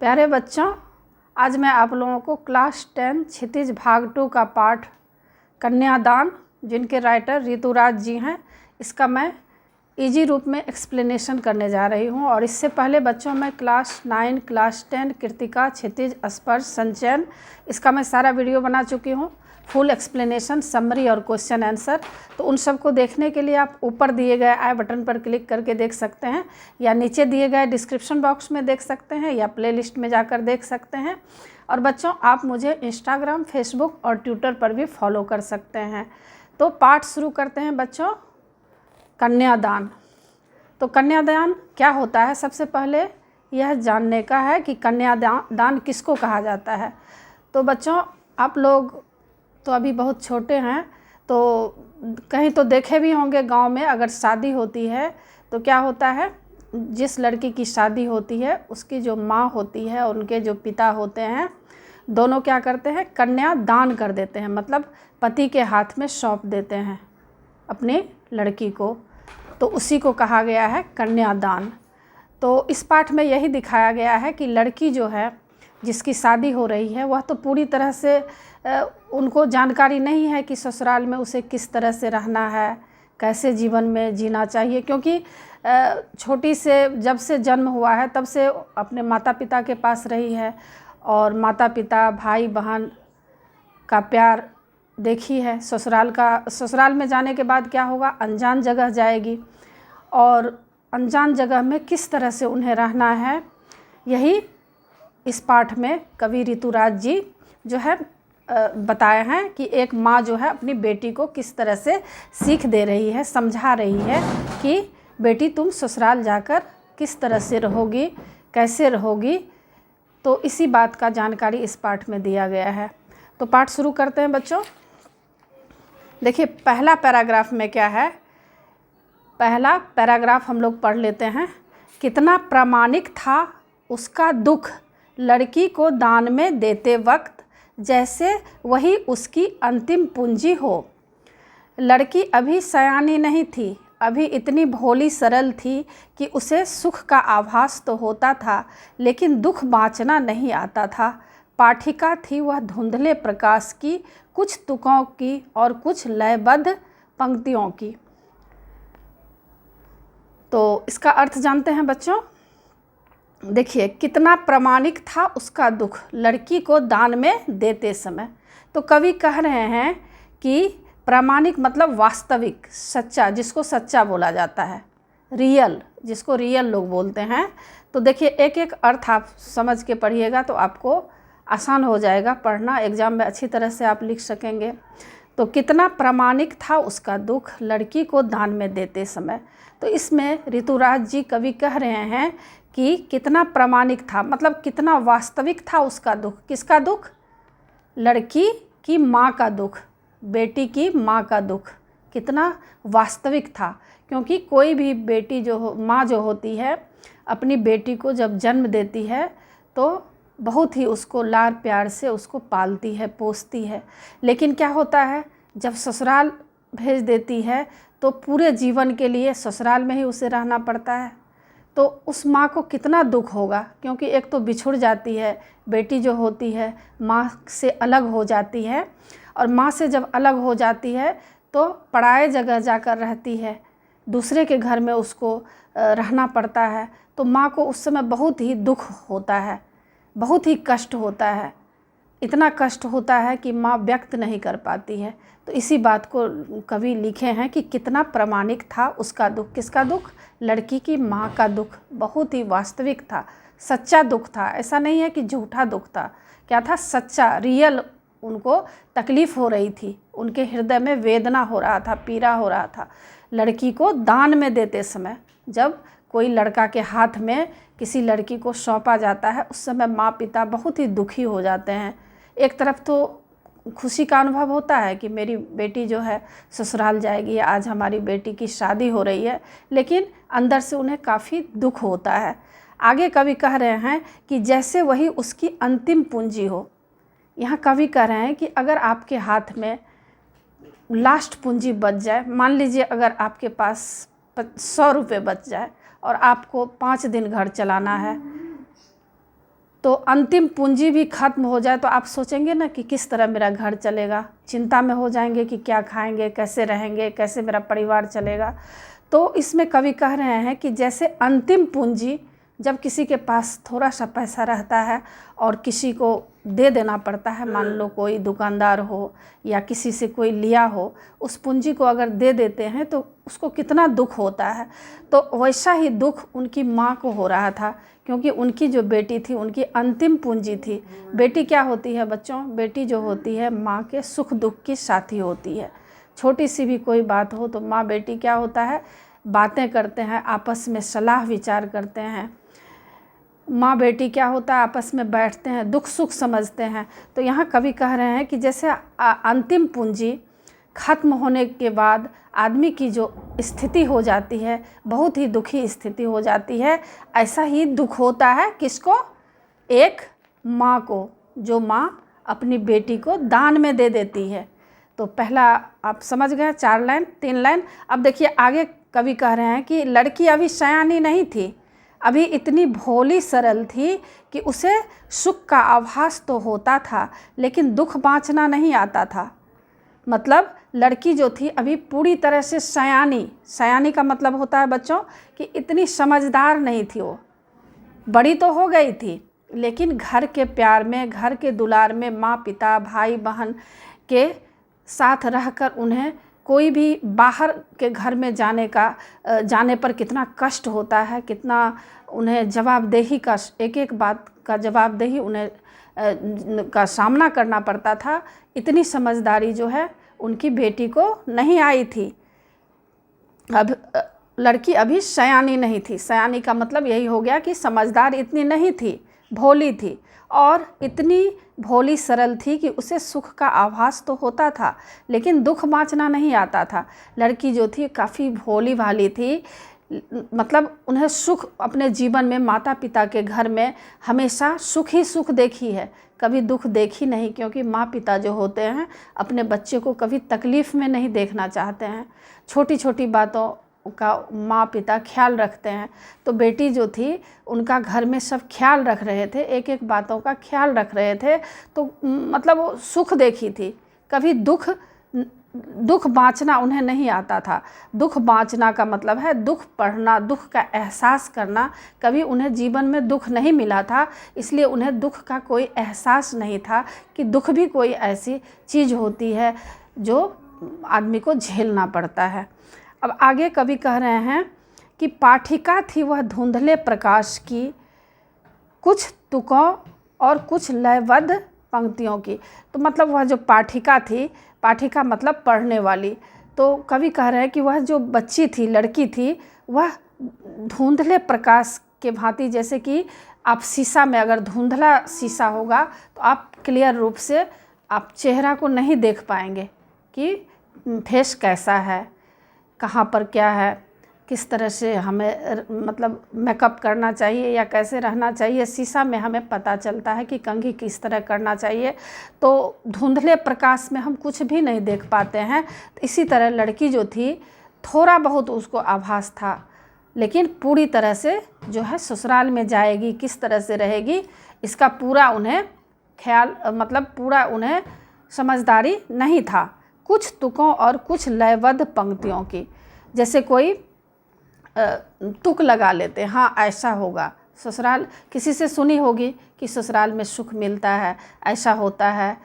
प्यारे बच्चों, आज मैं आप लोगों को क्लास 10 क्षितिज भाग 2 का पाठ कन्यादान, जिनके राइटर ऋतुराज जी हैं, इसका मैं इजी रूप में एक्सप्लेनेशन करने जा रही हूं। और इससे पहले बच्चों मैं क्लास 9, क्लास 10 कृतिका, क्षितिज, स्पर्श, संचयन, इसका मैं सारा वीडियो बना चुकी हूं। फुल एक्सप्लेनेशन, समरी और क्वेश्चन आंसर। तो उन सब को देखने के लिए आप ऊपर दिए गए आई बटन पर क्लिक करके देख सकते हैं, या नीचे दिए गए डिस्क्रिप्शन बॉक्स में देख सकते हैं, या प्लेलिस्ट में जाकर देख सकते हैं। और बच्चों, आप मुझे इंस्टाग्राम, फेसबुक और ट्विटर पर भी फॉलो कर सकते हैं। तो पाठ शुरू करते हैं बच्चों। कन्यादान। तो कन्यादान क्या होता है, सबसे पहले यह जानने का है कि कन्यादान किसको कहा जाता है। तो बच्चों, आप लोग तो अभी बहुत छोटे हैं, तो कहीं तो देखे भी होंगे गांव में अगर शादी होती है तो क्या होता है, जिस लड़की की शादी होती है उसकी जो माँ होती है, उनके जो पिता होते हैं, दोनों क्या करते हैं, कन्या दान कर देते हैं। मतलब पति के हाथ में सौंप देते हैं अपनी लड़की को। तो उसी को कहा गया है कन्यादान। तो इस पाठ में यही दिखाया गया है कि लड़की जो है, जिसकी शादी हो रही है, वह तो पूरी तरह से उनको जानकारी नहीं है कि ससुराल में उसे किस तरह से रहना है, कैसे जीवन में जीना चाहिए। क्योंकि छोटी से जब से जन्म हुआ है तब से अपने माता पिता के पास रही है, और माता पिता, भाई बहन का प्यार देखी है। ससुराल में जाने के बाद क्या होगा, अनजान जगह जाएगी, और अनजान जगह में किस तरह से उन्हें रहना है, यही इस पाठ में कवि ऋतुराज जी जो है बताए हैं कि एक माँ जो है अपनी बेटी को किस तरह से सीख दे रही है, समझा रही है कि बेटी तुम ससुराल जाकर किस तरह से रहोगी, कैसे रहोगी। तो इसी बात का जानकारी इस पाठ में दिया गया है। तो पाठ शुरू करते हैं बच्चों। देखिए, पहला पैराग्राफ में क्या है, पहला पैराग्राफ हम लोग पढ़ लेते हैं। कितना प्रामाणिक था उसका दुख लड़की को दान में देते वक्त, जैसे वही उसकी अंतिम पूंजी हो। लड़की अभी सयानी नहीं थी, अभी इतनी भोली सरल थी कि उसे सुख का आभास तो होता था, लेकिन दुख बाँचना नहीं आता था। पाठिका थी वह धुंधले प्रकाश की, कुछ तुकों की और कुछ लयबद्ध पंक्तियों की। तो इसका अर्थ जानते हैं बच्चों। देखिए, कितना प्रामाणिक था उसका दुख लड़की को दान में देते समय। तो कवि कह रहे हैं कि प्रामाणिक मतलब वास्तविक, सच्चा, जिसको सच्चा बोला जाता है, रियल, जिसको रियल लोग बोलते हैं। तो देखिए, एक एक अर्थ आप समझ के पढ़िएगा तो आपको आसान हो जाएगा पढ़ना, एग्ज़ाम में अच्छी तरह से आप लिख सकेंगे। तो कितना प्रामाणिक था उसका दुख लड़की को दान में देते समय। तो इसमें ऋतुराज जी कवि कह रहे हैं कि कितना प्रामाणिक था, मतलब कितना वास्तविक था उसका दुख। किसका दुख? लड़की की माँ का दुख, बेटी की माँ का दुख कितना वास्तविक था। क्योंकि कोई भी बेटी माँ जो होती है, अपनी बेटी को जब जन्म देती है तो बहुत ही उसको लाड़ प्यार से उसको पालती है, पोसती है। लेकिन क्या होता है, जब ससुराल भेज देती है तो पूरे जीवन के लिए ससुराल में ही उसे रहना पड़ता है। तो उस माँ को कितना दुख होगा, क्योंकि एक तो बिछुड़ जाती है, बेटी जो होती है माँ से अलग हो जाती है, और माँ से जब अलग हो जाती है तो पराए जगह जाकर रहती है, दूसरे के घर में उसको रहना पड़ता है। तो माँ को उस समय बहुत ही दुख होता है, बहुत ही कष्ट होता है। इतना कष्ट होता है कि माँ व्यक्त नहीं कर पाती है। तो इसी बात को कवि लिखे हैं कि कितना प्रामाणिक था उसका दुख। किसका दुख? लड़की की माँ का दुख बहुत ही वास्तविक था, सच्चा दुख था। ऐसा नहीं है कि झूठा दुख था, क्या था, सच्चा, रियल। उनको तकलीफ़ हो रही थी, उनके हृदय में वेदना हो रहा था, पीड़ा हो रहा था। लड़की को दान में देते समय, जब कोई लड़का के हाथ में किसी लड़की को सौंपा जाता है, उस समय माँ पिता बहुत ही दुखी हो जाते हैं। एक तरफ तो खुशी का अनुभव होता है कि मेरी बेटी जो है ससुराल जाएगी, आज हमारी बेटी की शादी हो रही है, लेकिन अंदर से उन्हें काफ़ी दुख होता है। आगे कवि कह रहे हैं कि जैसे वही उसकी अंतिम पूंजी हो। यहाँ कवि कह रहे हैं कि अगर आपके हाथ में लास्ट पूंजी बच जाए, मान लीजिए अगर आपके पास 100 रुपये बच जाए और आपको 5 दिन घर चलाना है, तो अंतिम पूंजी भी खत्म हो जाए तो आप सोचेंगे ना कि किस तरह मेरा घर चलेगा, चिंता में हो जाएंगे कि क्या खाएंगे, कैसे रहेंगे, कैसे मेरा परिवार चलेगा। तो इसमें कवि कह रहे हैं कि जैसे अंतिम पूंजी, जब किसी के पास थोड़ा सा पैसा रहता है और किसी को दे देना पड़ता है, मान लो कोई दुकानदार हो या किसी से कोई लिया हो, उस पूंजी को अगर दे देते हैं तो उसको कितना दुख होता है। तो वैसा ही दुख उनकी माँ को हो रहा था, क्योंकि उनकी जो बेटी थी उनकी अंतिम पूंजी थी। बेटी क्या होती है बच्चों? बेटी जो होती है माँ के सुख दुख की साथी होती है। छोटी सी भी कोई बात हो तो माँ बेटी क्या होता है, बातें करते हैं, आपस में सलाह विचार करते हैं। माँ बेटी क्या होता है, आपस में बैठते हैं, दुख सुख समझते हैं। तो यहाँ कवि कह रहे हैं कि जैसे अंतिम पूंजी खत्म होने के बाद आदमी की जो स्थिति हो जाती है, बहुत ही दुखी स्थिति हो जाती है, ऐसा ही दुख होता है किसको? एक माँ को, जो माँ अपनी बेटी को दान में दे देती है। तो पहला आप समझ गए, 4 लाइन 3 लाइन। अब देखिए आगे कवि कह रहे हैं कि लड़की अभी सयानी नहीं थी, अभी इतनी भोली सरल थी कि उसे सुख का आभास तो होता था लेकिन दुख बाँचना नहीं आता था। मतलब लड़की जो थी अभी पूरी तरह से सयानी, सयानी का मतलब होता है बच्चों कि इतनी समझदार नहीं थी। वो बड़ी तो हो गई थी लेकिन घर के प्यार में, घर के दुलार में, माँ पिता भाई बहन के साथ रहकर उन्हें कोई भी बाहर के घर में जाने पर कितना कष्ट होता है, कितना उन्हें जवाबदेही का, एक एक बात का जवाबदेही उन्हें का सामना करना पड़ता था। इतनी समझदारी जो है उनकी बेटी को नहीं आई थी। अब लड़की अभी सयानी नहीं थी। सयानी का मतलब यही हो गया कि समझदार इतनी नहीं थी, भोली थी, और इतनी भोली सरल थी कि उसे सुख का आभास तो होता था लेकिन दुख बाँचना नहीं आता था। लड़की जो थी काफ़ी भोली भाली थी, मतलब उन्हें सुख अपने जीवन में माता पिता के घर में हमेशा सुख ही सुख देखी है, कभी दुख देखी नहीं, क्योंकि माँ पिता जो होते हैं अपने बच्चे को कभी तकलीफ़ में नहीं देखना चाहते हैं। छोटी छोटी बातों का माँ पिता ख्याल रखते हैं। तो बेटी जो थी उनका घर में सब ख्याल रख रहे थे, एक एक बातों का ख्याल रख रहे थे। तो मतलब वो सुख देखी थी, कभी दुख बाँचना उन्हें नहीं आता था। दुख बाँचना का मतलब है दुख पढ़ना, दुख का एहसास करना। कभी उन्हें जीवन में दुख नहीं मिला था, इसलिए उन्हें दुख का कोई एहसास नहीं था कि दुख भी कोई ऐसी चीज़ होती है जो आदमी को झेलना पड़ता है। अब आगे कवि कह रहे हैं कि पाठिका थी वह धुंधले प्रकाश की, कुछ तुकों और कुछ लयबद्ध पंक्तियों की। तो मतलब वह जो पाठिका थी, पाठिका मतलब पढ़ने वाली, तो कवि कह रहे हैं कि वह जो बच्ची थी, लड़की थी, वह धुंधले प्रकाश के भांति, जैसे कि आप शीशा में अगर धुंधला शीशा होगा तो आप क्लियर रूप से आप चेहरा को नहीं देख पाएंगे कि फेस कैसा है, कहाँ पर क्या है, किस तरह से हमें मतलब मेकअप करना चाहिए या कैसे रहना चाहिए। शीशा में हमें पता चलता है कि कंघी किस तरह करना चाहिए। तो धुंधले प्रकाश में हम कुछ भी नहीं देख पाते हैं। तो इसी तरह लड़की जो थी थोड़ा बहुत उसको आभास था, लेकिन पूरी तरह से जो है ससुराल में जाएगी, किस तरह से रहेगी, इसका पूरा उन्हें ख्याल, मतलब पूरा उन्हें समझदारी नहीं था। कुछ तुकों और कुछ लयबद्ध पंक्तियों की, जैसे कोई तुक लगा लेते, हाँ ऐसा होगा, ससुराल किसी से सुनी होगी कि ससुराल में सुख मिलता है, ऐसा होता है,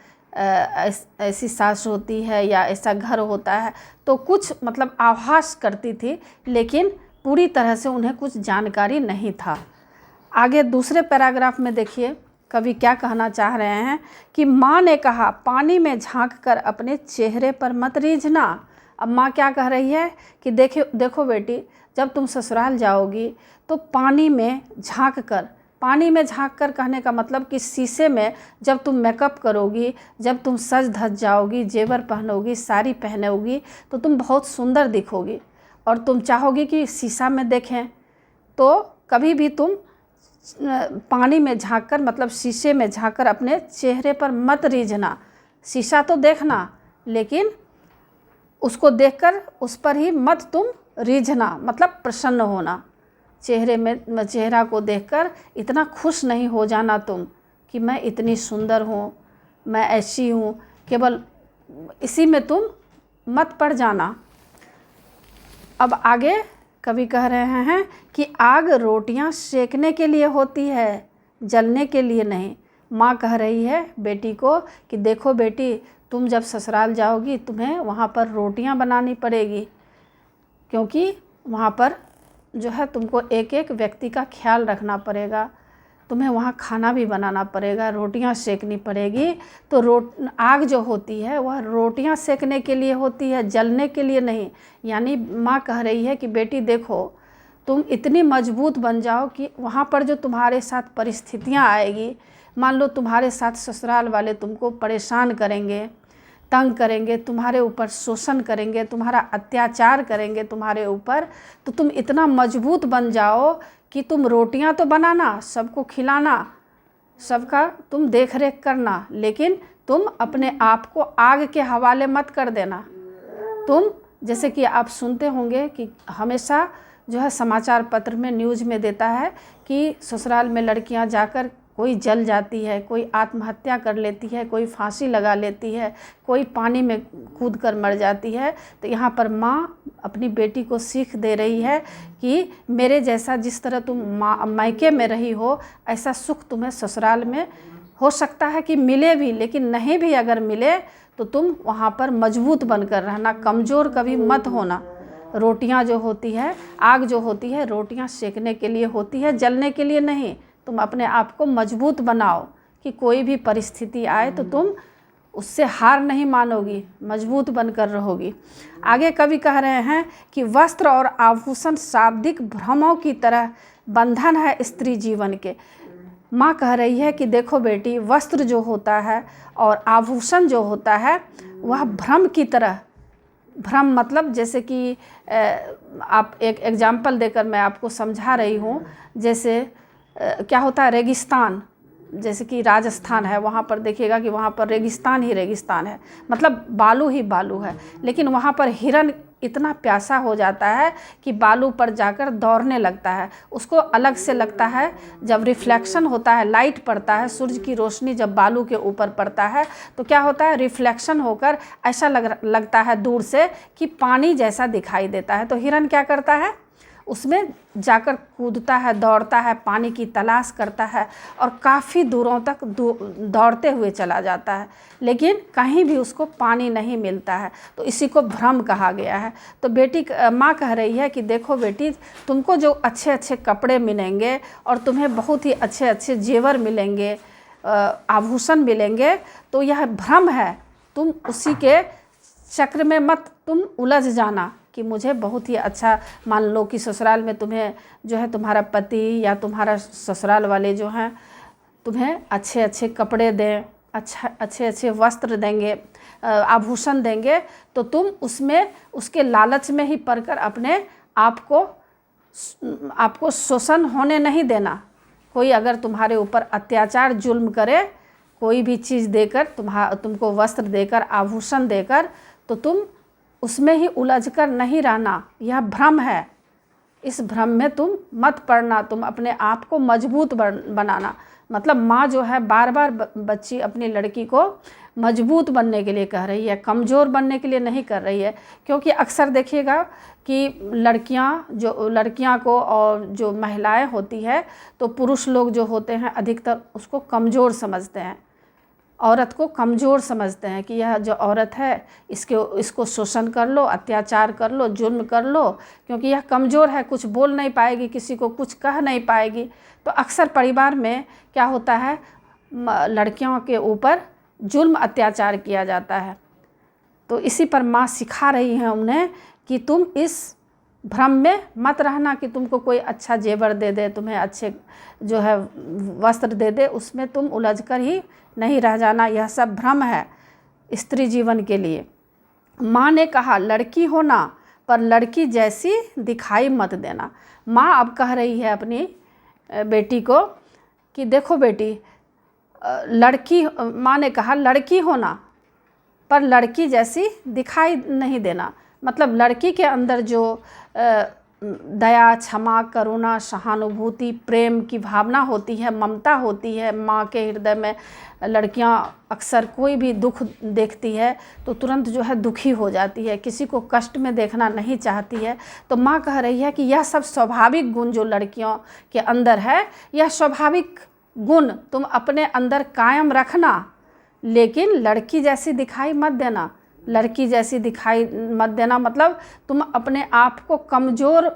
ऐसी सास होती है या ऐसा घर होता है। तो कुछ मतलब आभास करती थी, लेकिन पूरी तरह से उन्हें कुछ जानकारी नहीं था। आगे दूसरे पैराग्राफ में देखिए कवि क्या कहना चाह रहे हैं कि माँ ने कहा पानी में झांक कर अपने चेहरे पर मत रीझना। अब माँ क्या कह रही है कि देखो बेटी, जब तुम ससुराल जाओगी तो पानी में झांक कर कहने का मतलब कि शीशे में जब तुम मेकअप करोगी, जब तुम सज धज जाओगी, जेवर पहनोगी, साड़ी पहनोगी, तो तुम बहुत सुंदर दिखोगी और तुम चाहोगी कि शीशा में देखें। तो कभी भी तुम पानी में झांककर मतलब शीशे में झांककर अपने चेहरे पर मत रीझना। शीशा तो देखना, लेकिन उसको देखकर उस पर ही मत तुम रीझना, मतलब प्रसन्न होना। चेहरा को देखकर इतना खुश नहीं हो जाना तुम कि मैं इतनी सुंदर हूँ, मैं ऐसी हूँ, केवल इसी में तुम मत पड़ जाना। अब आगे कवि कह रहे हैं कि आग रोटियां सेकने के लिए होती है, जलने के लिए नहीं। माँ कह रही है बेटी को कि देखो बेटी, तुम जब ससुराल जाओगी तुम्हें वहाँ पर रोटियां बनानी पड़ेगी, क्योंकि वहाँ पर जो है तुमको एक एक व्यक्ति का ख्याल रखना पड़ेगा, तुम्हें वहाँ खाना भी बनाना पड़ेगा, रोटियां सेकनी पड़ेगी। तो आग जो होती है वह रोटियां सेकने के लिए होती है, जलने के लिए नहीं। यानी माँ कह रही है कि बेटी देखो, तुम इतनी मजबूत बन जाओ कि वहाँ पर जो तुम्हारे साथ परिस्थितियाँ आएगी, मान लो तुम्हारे साथ ससुराल वाले तुमको परेशान करेंगे, तंग करेंगे, तुम्हारे ऊपर शोषण करेंगे, तुम्हारा अत्याचार करेंगे तुम्हारे ऊपर, तो तुम इतना मजबूत बन जाओ कि तुम रोटियां तो बनाना, सबको खिलाना, सबका तुम देख रेख करना, लेकिन तुम अपने आप को आग के हवाले मत कर देना। तुम जैसे कि आप सुनते होंगे कि हमेशा जो है समाचार पत्र में, न्यूज़ में देता है कि ससुराल में लड़कियां जाकर कोई जल जाती है, कोई आत्महत्या कर लेती है, कोई फांसी लगा लेती है, कोई पानी में कूद कर मर जाती है। तो यहाँ पर माँ अपनी बेटी को सीख दे रही है कि मेरे जैसा जिस तरह तुम मायके में रही हो, ऐसा सुख तुम्हें ससुराल में हो सकता है कि मिले भी, लेकिन नहीं भी अगर मिले तो तुम वहाँ पर मजबूत बनकर रहना, कमज़ोर कभी मत होना। रोटियाँ जो होती है, आग जो होती है, रोटियाँ सेकने के लिए होती है, जलने के लिए नहीं। तुम अपने आप को मजबूत बनाओ कि कोई भी परिस्थिति आए तो तुम उससे हार नहीं मानोगी, मजबूत बनकर रहोगी। आगे कवि कह रहे हैं कि वस्त्र और आभूषण शाब्दिक भ्रमों की तरह बंधन है स्त्री जीवन के। माँ कह रही है कि देखो बेटी, वस्त्र जो होता है और आभूषण जो होता है वह भ्रम की तरह, भ्रम मतलब जैसे कि आप एक एग्जाम्पल देकर मैं आपको समझा रही हूँ। जैसे क्या होता है, रेगिस्तान, जैसे कि राजस्थान है, वहाँ पर देखिएगा कि वहाँ पर रेगिस्तान ही रेगिस्तान है, मतलब बालू ही बालू है, लेकिन वहाँ पर हिरन इतना प्यासा हो जाता है कि बालू पर जाकर दौड़ने लगता है। उसको अलग से लगता है, जब रिफ्लेक्शन होता है, लाइट पड़ता है, सूरज की रोशनी जब बालू के ऊपर पड़ता है तो क्या होता है, रिफ्लेक्शन होकर ऐसा लगता है दूर से कि पानी जैसा दिखाई देता है। तो हिरन क्या करता है, उसमें जाकर कूदता है, दौड़ता है, पानी की तलाश करता है और काफ़ी दूरों तक दौड़ते हुए चला जाता है, लेकिन कहीं भी उसको पानी नहीं मिलता है। तो इसी को भ्रम कहा गया है। तो बेटी, माँ कह रही है कि देखो बेटी, तुमको जो अच्छे अच्छे कपड़े मिलेंगे और तुम्हें बहुत ही अच्छे अच्छे जेवर मिलेंगे, आभूषण मिलेंगे, तो यह भ्रम है। तुम उसी के चक्र में मत तुम उलझ जाना कि मुझे बहुत ही अच्छा, मान लो कि ससुराल में तुम्हें जो है तुम्हारा पति या तुम्हारा ससुराल वाले जो हैं तुम्हें अच्छे अच्छे कपड़े दें, अच्छे अच्छे वस्त्र देंगे, आभूषण देंगे, तो तुम उसमें उसके लालच में ही पड़कर अपने आपको शोषण होने नहीं देना। कोई अगर तुम्हारे ऊपर अत्याचार जुल्म करे, कोई भी चीज़ देकर, तुमको वस्त्र देकर, आभूषण देकर, तो तुम उसमें ही उलझकर नहीं रहना। यह भ्रम है, इस भ्रम में तुम मत पड़ना। तुम अपने आप को मजबूत बनाना। मतलब माँ जो है बार बार बच्ची अपनी लड़की को मजबूत बनने के लिए कह रही है, कमज़ोर बनने के लिए नहीं कर रही है। क्योंकि अक्सर देखिएगा कि लड़कियाँ को और जो महिलाएं होती है, तो पुरुष लोग जो होते हैं अधिकतर उसको कमज़ोर समझते हैं, औरत को कमज़ोर समझते हैं कि यह जो औरत है इसको शोषण कर लो, अत्याचार कर लो, जुल्म कर लो, क्योंकि यह कमज़ोर है, कुछ बोल नहीं पाएगी, किसी को कुछ कह नहीं पाएगी। तो अक्सर परिवार में क्या होता है, लड़कियों के ऊपर जुल्म अत्याचार किया जाता है। तो इसी पर माँ सिखा रही हैं उन्हें कि तुम इस भ्रम में मत रहना कि तुमको कोई अच्छा जेवर दे दे, तुम्हें अच्छे जो है वस्त्र दे दे, उसमें तुम उलझकर ही नहीं रह जाना। यह सब भ्रम है स्त्री जीवन के लिए। माँ ने कहा लड़की होना पर लड़की जैसी दिखाई मत देना। माँ अब कह रही है अपनी बेटी को कि देखो बेटी, माँ ने कहा लड़की होना पर लड़की जैसी दिखाई नहीं देना। मतलब लड़की के अंदर जो दया, क्षमा, करुणा, सहानुभूति, प्रेम की भावना होती है, ममता होती है। माँ के हृदय में लड़कियाँ अक्सर कोई भी दुख देखती है तो तुरंत जो है दुखी हो जाती है, किसी को कष्ट में देखना नहीं चाहती है। तो माँ कह रही है कि यह सब स्वाभाविक गुण जो लड़कियों के अंदर है, यह स्वाभाविक गुण तुम अपने अंदर कायम रखना, लेकिन लड़की जैसी दिखाई मत देना। लड़की जैसी दिखाई मत देना मतलब तुम अपने आप को कमज़ोर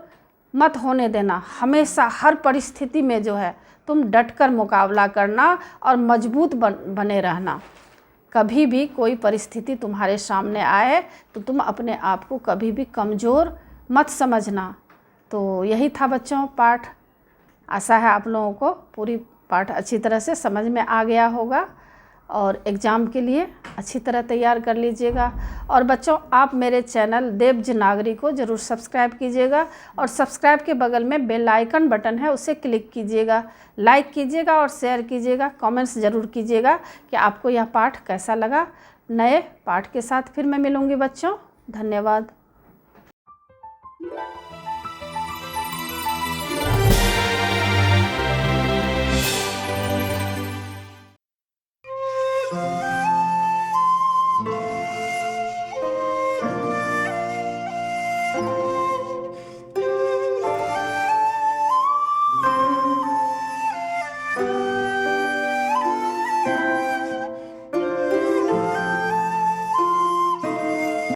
मत होने देना। हमेशा हर परिस्थिति में जो है तुम डटकर मुकाबला करना और मजबूत बने रहना। कभी भी कोई परिस्थिति तुम्हारे सामने आए तो तुम अपने आप को कभी भी कमज़ोर मत समझना। तो यही था बच्चों पाठ। आशा है आप लोगों को पूरी पाठ अच्छी तरह से समझ में आ गया होगा और एग्ज़ाम के लिए अच्छी तरह तैयार कर लीजिएगा। और बच्चों आप मेरे चैनल देवज नागरी को ज़रूर सब्सक्राइब कीजिएगा और सब्सक्राइब के बगल में बेल आइकन बटन है, उसे क्लिक कीजिएगा, लाइक कीजिएगा और शेयर कीजिएगा, कमेंट्स ज़रूर कीजिएगा कि आपको यह पाठ कैसा लगा। नए पाठ के साथ फिर मैं मिलूँगी बच्चों। धन्यवाद।